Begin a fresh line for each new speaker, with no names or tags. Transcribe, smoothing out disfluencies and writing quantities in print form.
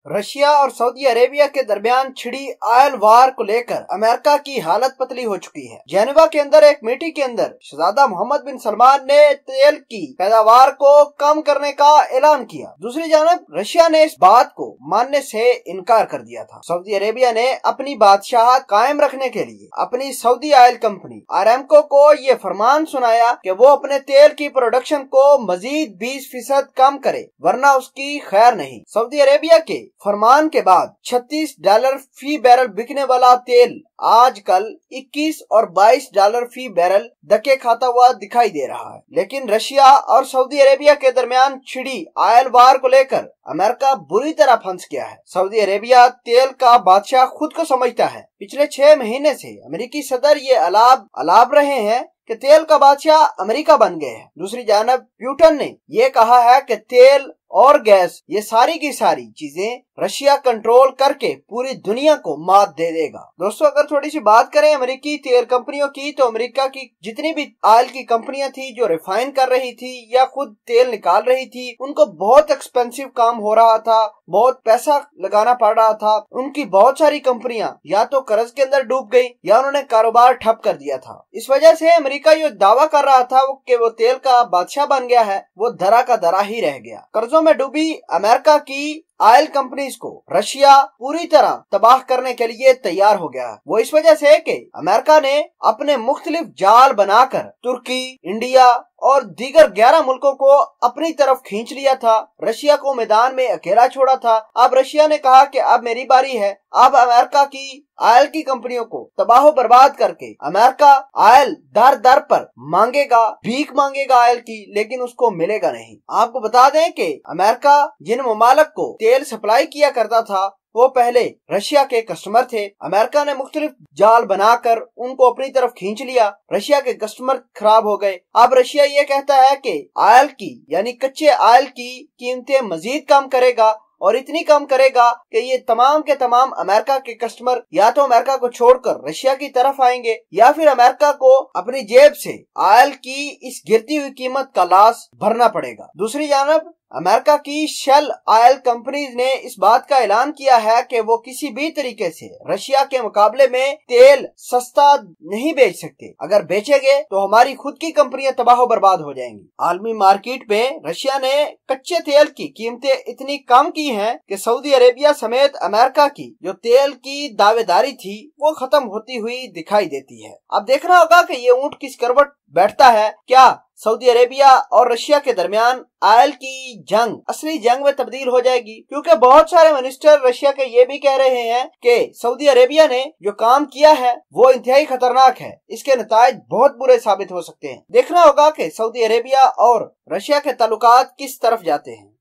Russia और Saudi Arabia के दरमियान छिड़ी ऑयल वार को लेकर अमेरिका की हालत पतली हो चुकी है। जेनेवा के अंदर एक मीटिंग के अंदर शहजादा मोहम्मद बिन सलमान ने तेल की पैदावार को कम करने का ऐलान किया। दूसरी जानब रशिया ने इस बात को मानने से इनकार कर दिया था। सऊदी अरेबिया ने अपनी बादशाह कायम रखने के लिए अपनी सऊदी ऑयल कंपनी आरामको को ये फरमान सुनाया कि वो अपने तेल की प्रोडक्शन को मजीद 20% कम करे, वरना उसकी खैर नहीं। सऊदी अरेबिया के फरमान के बाद $36 फी बैरल बिकने वाला तेल आजकल 21 और $22 फी बैरल धक्के खाता हुआ दिखाई दे रहा है। लेकिन रशिया और सऊदी अरेबिया के दरमियान छिड़ी ऑयल वार को लेकर अमेरिका बुरी तरह फंस गया है। सऊदी अरेबिया तेल का बादशाह खुद को समझता है। पिछले 6 महीने से अमेरिकी सदर ये अलाप रहे हैं कि तेल का बादशाह अमेरिका बन गए हैं। दूसरी जानब पुतिन ने यह कहा है कि तेल और गैस ये सारी की सारी चीजें रशिया कंट्रोल करके पूरी दुनिया को मात दे देगा। दोस्तों, अगर थोड़ी सी बात करें अमेरिकी तेल कंपनियों की, तो अमेरिका की जितनी भी ऑयल की कंपनियां थी जो रिफाइन कर रही थी या खुद तेल निकाल रही थी, उनको बहुत एक्सपेंसिव काम हो रहा था, बहुत पैसा लगाना पड़ रहा था। उनकी बहुत सारी कंपनियां या तो कर्ज के अंदर डूब गई या उन्होंने कारोबार ठप कर दिया था। इस वजह से अमेरिका जो दावा कर रहा था कि वो तेल का बादशाह बन गया है, वो धरा का धरा ही रह गया। कर्जों में डूबी अमेरिका की ऑयल कंपनीज को रशिया पूरी तरह तबाह करने के लिए तैयार हो गया। वो इस वजह से कि अमेरिका ने अपने मुख्तलिफ जाल बनाकर तुर्की, इंडिया और दीगर 11 मुल्कों को अपनी तरफ खींच लिया था। रशिया को मैदान में अकेला छोड़ा था। अब रशिया ने कहा कि अब मेरी बारी है। अब अमेरिका की ऑयल की कंपनियों को तबाह बर्बाद करके अमेरिका ऑयल दर दर पर मांगेगा, भीख मांगेगा ऑयल की, लेकिन उसको मिलेगा नहीं। आपको बता दें कि अमेरिका जिन ममालिक को तेल सप्लाई किया करता था वो पहले रशिया के कस्टमर थे। अमेरिका ने मुख्तलिफ जाल बनाकर उनको अपनी तरफ खींच लिया। रशिया के कस्टमर खराब हो गए। अब रशिया ये कहता है कि ऑयल की यानी कच्चे ऑयल की कीमतें मजीद कम करेगा और इतनी कम करेगा कि ये तमाम के तमाम अमेरिका के कस्टमर या तो अमेरिका को छोड़कर रशिया की तरफ आएंगे या फिर अमेरिका को अपनी जेब से ऑयल की इस गिरती हुई कीमत का लॉस भरना पड़ेगा। दूसरी जानब अमेरिका की शेल ऑयल कंपनीज ने इस बात का ऐलान किया है कि वो किसी भी तरीके से रशिया के मुकाबले में तेल सस्ता नहीं बेच सकते। अगर बेचेंगे तो हमारी खुद की कंपनियां तबाह बर्बाद हो जाएंगी। आलमी मार्केट में रशिया ने कच्चे तेल की कीमतें इतनी कम की हैं कि सऊदी अरेबिया समेत अमेरिका की जो तेल की दावेदारी थी वो खत्म होती हुई दिखाई देती है। अब देखना होगा कि ये ऊंट किस करवट बैठता है। क्या सऊदी अरेबिया और रशिया के दरमियान ऑयल की जंग असली जंग में तब्दील हो जाएगी? क्योंकि बहुत सारे मिनिस्टर रशिया के ये भी कह रहे हैं कि सऊदी अरेबिया ने जो काम किया है वो इंतहाई खतरनाक है, इसके नतायज बहुत बुरे साबित हो सकते हैं। देखना होगा कि सऊदी अरेबिया और रशिया के ताल्लुकात किस तरफ जाते हैं।